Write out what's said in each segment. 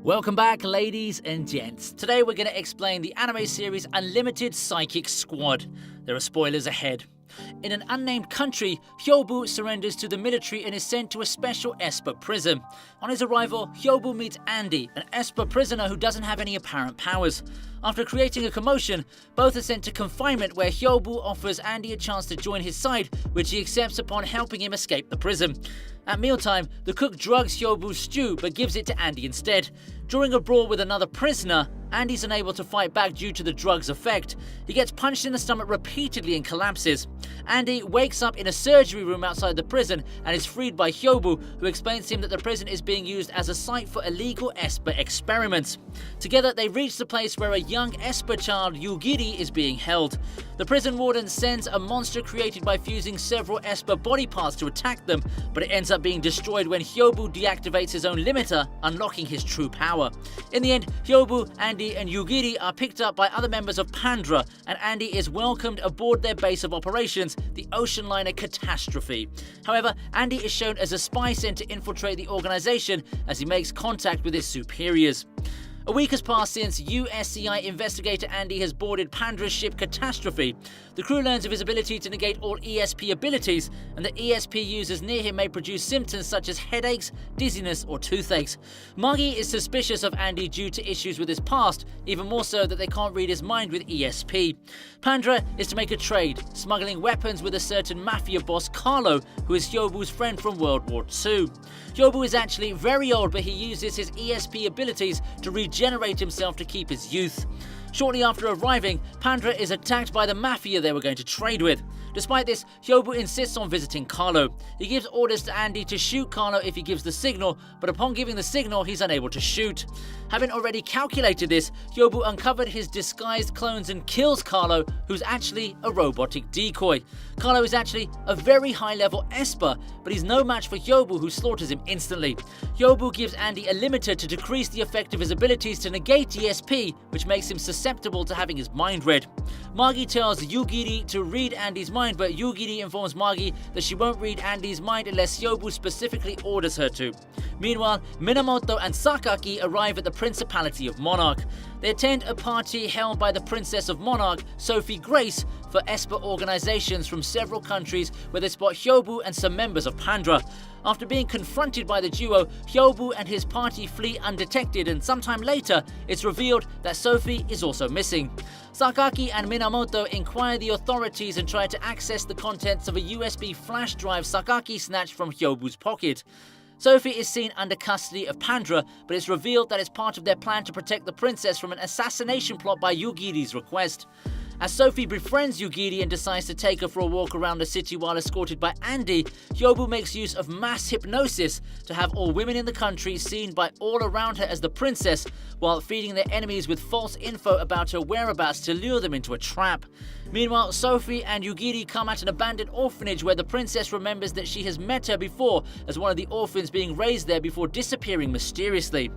Welcome back, ladies and gents. Today we're going to explain the anime series Unlimited Psychic Squad. There are spoilers ahead. In an unnamed country, Hyobu surrenders to the military and is sent to a special Esper prison. On his arrival, Hyobu meets Andy, an Esper prisoner who doesn't have any apparent powers. After creating a commotion, both are sent to confinement where Hyobu offers Andy a chance to join his side, which he accepts upon helping him escape the prison. At mealtime, the cook drugs Hyobu's stew but gives it to Andy instead. During a brawl with another prisoner, Andy's unable to fight back due to the drug's effect. He gets punched in the stomach repeatedly and collapses. Andy wakes up in a surgery room outside the prison and is freed by Hyobu, who explains to him that the prison is being used as a site for illegal Esper experiments. Together, they reach the place where a young Esper child, Yugiri, is being held. The prison warden sends a monster created by fusing several Esper body parts to attack them, but it ends up being destroyed when Hyobu deactivates his own limiter, unlocking his true power. In the end, Hyobu, Andy, and Yugiri are picked up by other members of Pandra, and Andy is welcomed aboard their base of operations, the ocean liner Catastrophe. However, Andy is shown as a spy sent to infiltrate the organization as he makes contact with his superiors. A week has passed since USCI investigator Andy has boarded Pandra's ship Catastrophe. The crew learns of his ability to negate all ESP abilities, and that ESP users near him may produce symptoms such as headaches, dizziness, or toothaches. Magi is suspicious of Andy due to issues with his past, even more so that they can't read his mind with ESP. Pandra is to make a trade, smuggling weapons with a certain mafia boss Carlo, who is Hyobu's friend from World War II. Hyobu is actually very old, but he uses his ESP abilities to regenerate himself to keep his youth. Shortly after arriving, Pandra is attacked by the mafia they were going to trade with. Despite this, Hyobu insists on visiting Carlo. He gives orders to Andy to shoot Carlo if he gives the signal, but upon giving the signal, he's unable to shoot. Having already calculated this, Hyobu uncovered his disguised clones and kills Carlo, who's actually a robotic decoy. Carlo is actually a very high-level Esper, but he's no match for Hyobu, who slaughters him instantly. Hyobu gives Andy a limiter to decrease the effect of his abilities to negate ESP, which makes him susceptible to having his mind read. Magi tells Yugiri to read Andy's mind, but Yugiri informs Magi that she won't read Andy's mind unless Hyobu specifically orders her to. Meanwhile, Minamoto and Sakaki arrive at the Principality of Monarch. They attend a party held by the Princess of Monarch, Sophie Grace, for Esper organizations from several countries where they spot Hyobu and some members of Pandra. After being confronted by the duo, Hyobu and his party flee undetected, and sometime later, it's revealed that Sophie is also missing. Sakaki and Minamoto inquire the authorities and try to access the contents of a USB flash drive Sakaki snatched from Hyobu's pocket. Sophie is seen under custody of Pandra, but it's revealed that it's part of their plan to protect the princess from an assassination plot by Yugiri's request. As Sophie befriends Yugiri and decides to take her for a walk around the city while escorted by Andy, Hyobu makes use of mass hypnosis to have all women in the country seen by all around her as the princess, while feeding their enemies with false info about her whereabouts to lure them into a trap. Meanwhile, Sophie and Yugiri come at an abandoned orphanage where the princess remembers that she has met her before as one of the orphans being raised there before disappearing mysteriously.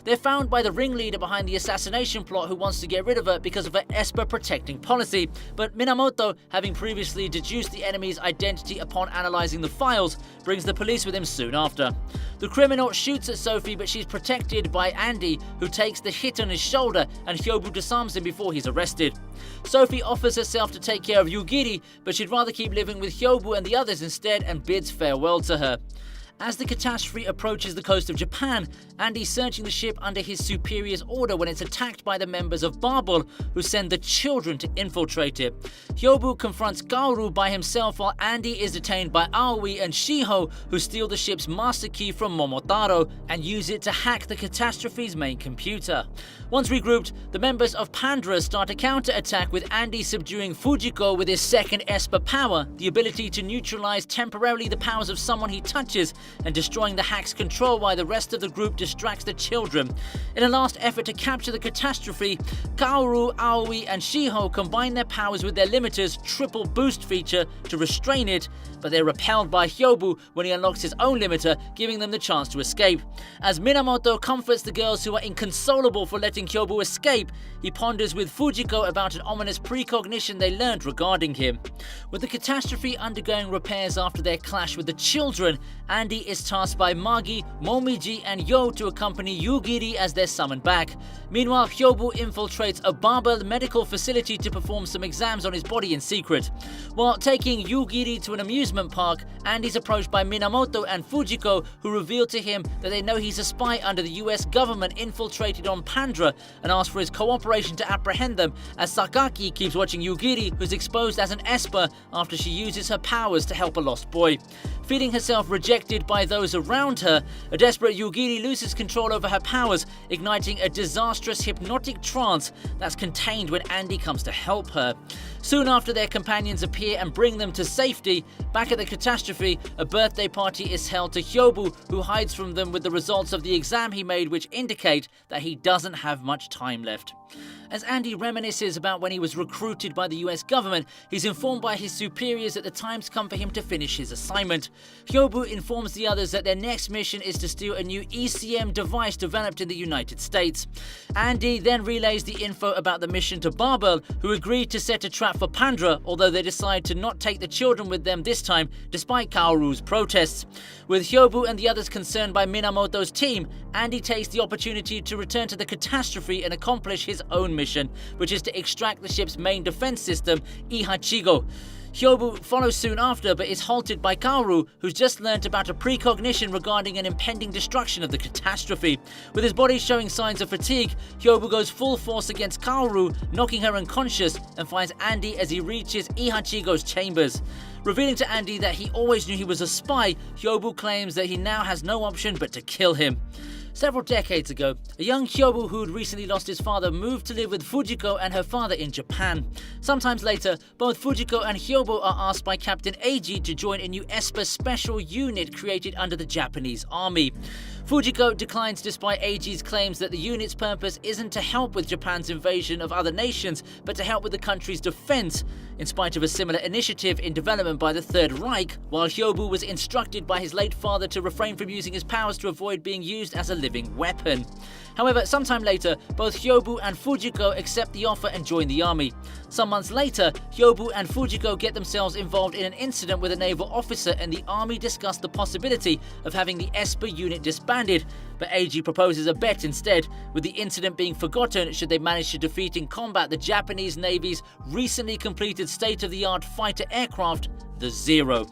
They're found by the ringleader behind the assassination plot, who wants to get rid of her because of her Esper protecting policy, but Minamoto, having previously deduced the enemy's identity upon analysing the files, brings the police with him soon after. The criminal shoots at Sophie, but she's protected by Andy, who takes the hit on his shoulder, and Hyobu disarms him before he's arrested. Sophie offers herself to take care of Yugiri, but she'd rather keep living with Hyobu and the others instead, and bids farewell to her. As the Catastrophe approaches the coast of Japan, Andy's searching the ship under his superior's order when it's attacked by the members of Babel, who send the children to infiltrate it. Hyobu confronts Kaoru by himself while Andy is detained by Aoi and Shiho, who steal the ship's master key from Momotaro and use it to hack the Catastrophe's main computer. Once regrouped, the members of Pandra start a counter-attack, with Andy subduing Fujiko with his second Esper power, the ability to neutralize temporarily the powers of someone he touches, and destroying the hack's control while the rest of the group distracts the children. In a last effort to capture the Catastrophe, Kaoru, Aoi, and Shiho combine their powers with their limiter's triple boost feature to restrain it, but they're repelled by Hyobu when he unlocks his own limiter, giving them the chance to escape. As Minamoto comforts the girls who are inconsolable for letting Hyobu escape, he ponders with Fujiko about an ominous precognition they learned regarding him. With the Catastrophe undergoing repairs after their clash with the children, Andy Andy is tasked by Magi, Momiji and Yo to accompany Yugiri as they're summoned back. Meanwhile, Hyobu infiltrates a Barbell medical facility to perform some exams on his body in secret. While taking Yugiri to an amusement park, Andy's approached by Minamoto and Fujiko, who reveal to him that they know he's a spy under the US government infiltrated on Pandra, and ask for his cooperation to apprehend them, as Sakaki keeps watching Yugiri, who's exposed as an esper after she uses her powers to help a lost boy. Feeling herself rejected by those around her, a desperate Yugiri loses control over her powers, igniting a disastrous hypnotic trance that's contained when Andy comes to help her. Soon after, their companions appear and bring them to safety. Back at the catastrophe, a birthday party is held to Hyobu, who hides from them with the results of the exam he made, which indicate that he doesn't have much time left. As Andy reminisces about when he was recruited by the US government, he's informed by his superiors that the time's come for him to finish his assignment. Hyobu informs the others that their next mission is to steal a new ECM device developed in the United States. Andy then relays the info about the mission to Barbell, who agreed to set a trap for Pandra, although they decide to not take the children with them this time, despite Kaoru's protests. With Hyobu and the others concerned by Minamoto's team, Andy takes the opportunity to return to the catastrophe and accomplish his own mission, which is to extract the ship's main defense system, Ihachigo. Hyobu follows soon after, but is halted by Kaoru, who's just learnt about a precognition regarding an impending destruction of the catastrophe. With his body showing signs of fatigue, Hyobu goes full force against Kaoru, knocking her unconscious, and finds Andy as he reaches Ihachigo's chambers. Revealing to Andy that he always knew he was a spy, Hyobu claims that he now has no option but to kill him. Several decades ago, a young Hyobu who had recently lost his father moved to live with Fujiko and her father in Japan. Sometimes later, both Fujiko and Hyobu are asked by Captain Eiji to join a new ESPer special unit created under the Japanese army. Fujiko declines despite Eiji's claims that the unit's purpose isn't to help with Japan's invasion of other nations, but to help with the country's defense, in spite of a similar initiative in development by the Third Reich, while Hyobu was instructed by his late father to refrain from using his powers to avoid being used as a living weapon. However, sometime later, both Hyobu and Fujiko accept the offer and join the army. Some months later, Hyobu and Fujiko get themselves involved in an incident with a naval officer, and the army discuss the possibility of having the ESPer unit disbanded, but Eiji proposes a bet instead, with the incident being forgotten should they manage to defeat in combat the Japanese Navy's recently completed state-of-the-art fighter aircraft, the Zero.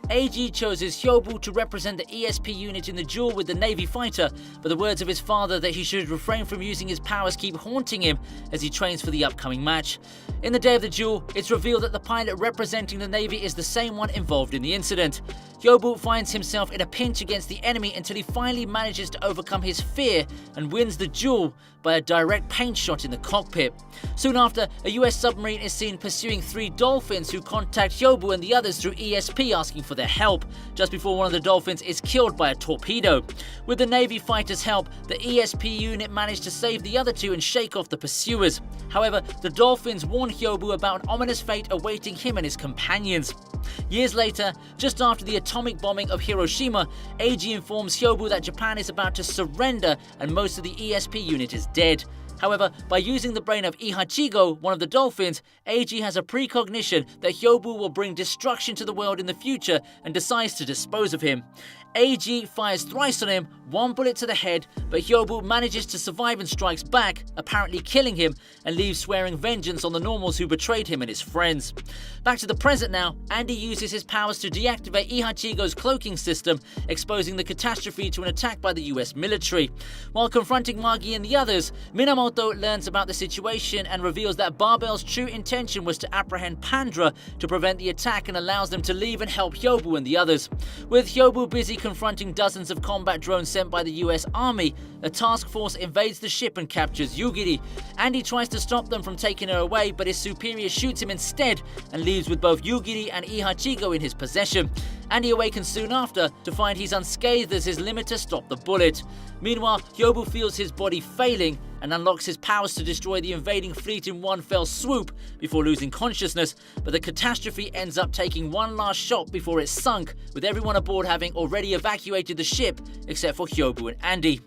Eiji chooses Hyobu to represent the ESP unit in the duel with the Navy fighter, but the words of his father that he should refrain from using his powers keep haunting him as he trains for the upcoming match. In the day of the duel, it's revealed that the pilot representing the Navy is the same one involved in the incident. Hyobu finds himself in a pinch against the enemy until he finally manages to overcome his fear and wins the duel by a direct paint shot in the cockpit. Soon after, a US submarine is seen pursuing 3 dolphins who contact Hyobu and the others through ESP asking for their help, just before one of the dolphins is killed by a torpedo. With the Navy fighters' help, the ESP unit managed to save the other 2 and shake off the pursuers. However, the dolphins warn Hyobu about an ominous fate awaiting him and his companions. Years later, just after the atomic bombing of Hiroshima, Eiji informs Hyobu that Japan is about to surrender and most of the ESP unit is dead. However, by using the brain of Ihachigo, one of the dolphins, Eiji has a precognition that Hyobu will bring destruction to the world in the future and decides to dispose of him. Eiji fires thrice on him, 1 bullet to the head, but Hyobu manages to survive and strikes back, apparently killing him, and leaves swearing vengeance on the normals who betrayed him and his friends. Back to the present now, Andy uses his powers to deactivate Ihachigo's cloaking system, exposing the catastrophe to an attack by the US military. While confronting Magi and the others, Minamoto learns about the situation and reveals that Barbell's true intention was to apprehend Pandra to prevent the attack, and allows them to leave and help Hyobu and the others. With Hyobu busy confronting dozens of combat drones sent by the US Army, a task force invades the ship and captures Yugiri. Andy tries to stop them from taking her away, but his superior shoots him instead and leaves with both Yugiri and Ihachigo in his possession. Andy awakens soon after to find he's unscathed as his limiter stopped the bullet. Meanwhile, Hyobu feels his body failing and unlocks his powers to destroy the invading fleet in one fell swoop before losing consciousness, but the catastrophe ends up taking one last shot before it's sunk, with everyone aboard having already evacuated the ship except for Hyobu and Andy.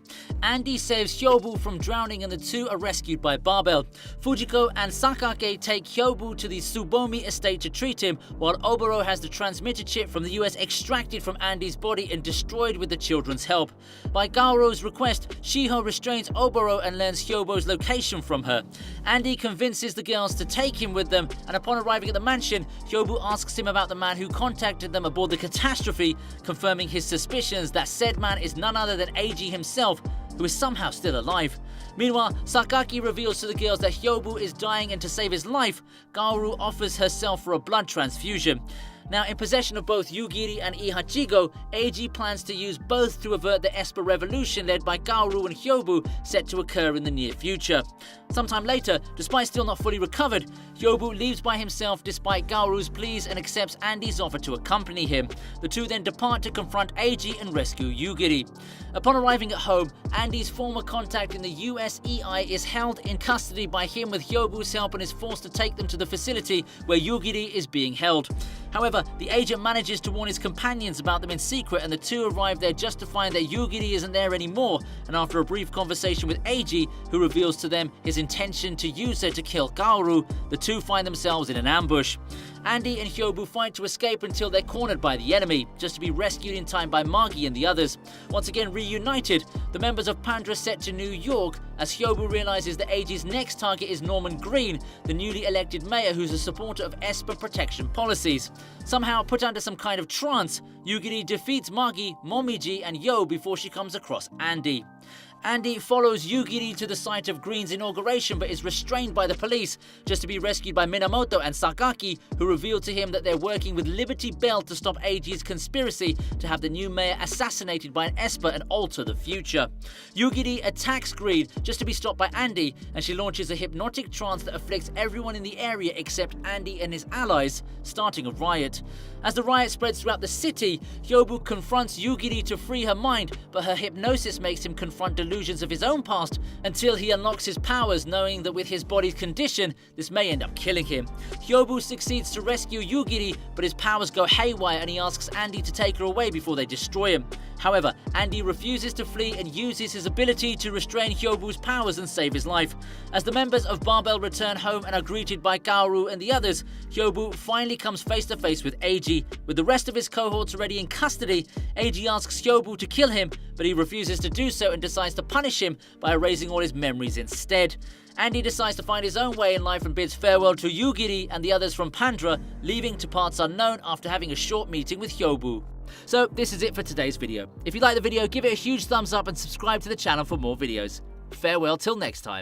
Andy saves Hyobu from drowning and the two are rescued by Barbell. Fujiko and Sakake take Hyobu to the Tsubomi estate to treat him, while Oboro has the transmitter chip from the US extracted from Andy's body and destroyed with the children's help. By Gaoru's request, Shiho restrains Oboro and learns Hyobu's location from her. Andy convinces the girls to take him with them, and upon arriving at the mansion, Hyobu asks him about the man who contacted them aboard the catastrophe, confirming his suspicions that said man is none other than Eiji himself, who is somehow still alive. Meanwhile, Sakaki reveals to the girls that Hyobu is dying, and to save his life, Gaoru offers herself for a blood transfusion. Now, in possession of both Yugiri and Ihachigo, Eiji plans to use both to avert the Esper revolution led by Gaoru and Hyobu, set to occur in the near future. Sometime later, despite still not fully recovered, Hyobu leaves by himself despite Gaoru's pleas and accepts Andy's offer to accompany him. The two then depart to confront Eiji and rescue Yugiri. Upon arriving at home, Andy's former contact in the USEI is held in custody by him with Hyobu's help and is forced to take them to the facility where Yugiri is being held. However, the agent manages to warn his companions about them in secret, and the two arrive there just to find that Yugiri isn't there anymore, and after a brief conversation with Eiji, who reveals to them his intention to use her to kill Gaoru, the two find themselves in an ambush. Andy and Hyobu fight to escape until they're cornered by the enemy, just to be rescued in time by Magi and the others. Once again reunited, the members of Pandra set to New York as Hyobu realizes that Eiji's next target is Norman Green, the newly elected mayor who's a supporter of Esper protection policies. Somehow put under some kind of trance, Yugiri defeats Magi, Momiji and Yo before she comes across Andy. Andy follows Yugiri to the site of Green's inauguration but is restrained by the police, just to be rescued by Minamoto and Sakaki, who reveal to him that they're working with Liberty Bell to stop Eiji's conspiracy to have the new mayor assassinated by an Esper and alter the future. Yugiri attacks Green just to be stopped by Andy, and she launches a hypnotic trance that afflicts everyone in the area except Andy and his allies, starting a riot. As the riot spreads throughout the city, Hyobu confronts Yugiri to free her mind, but her hypnosis makes him confront delusions of his own past until he unlocks his powers, knowing that with his body's condition, this may end up killing him. Hyobu succeeds to rescue Yugiri, but his powers go haywire and he asks Andy to take her away before they destroy him. However, Andy refuses to flee and uses his ability to restrain Hyobu's powers and save his life. As the members of Barbell return home and are greeted by Gaoru and the others, Hyobu finally comes face to face with Eiji. With the rest of his cohorts already in custody, Eiji asks Hyobu to kill him, but he refuses to do so and decides to punish him by erasing all his memories instead. Andy decides to find his own way in life and bids farewell to Yugiri and the others from Pandra, leaving to parts unknown after having a short meeting with Hyobu. So this is it for today's video. If you like the video, give it a huge thumbs up and subscribe to the channel for more videos. Farewell till next time.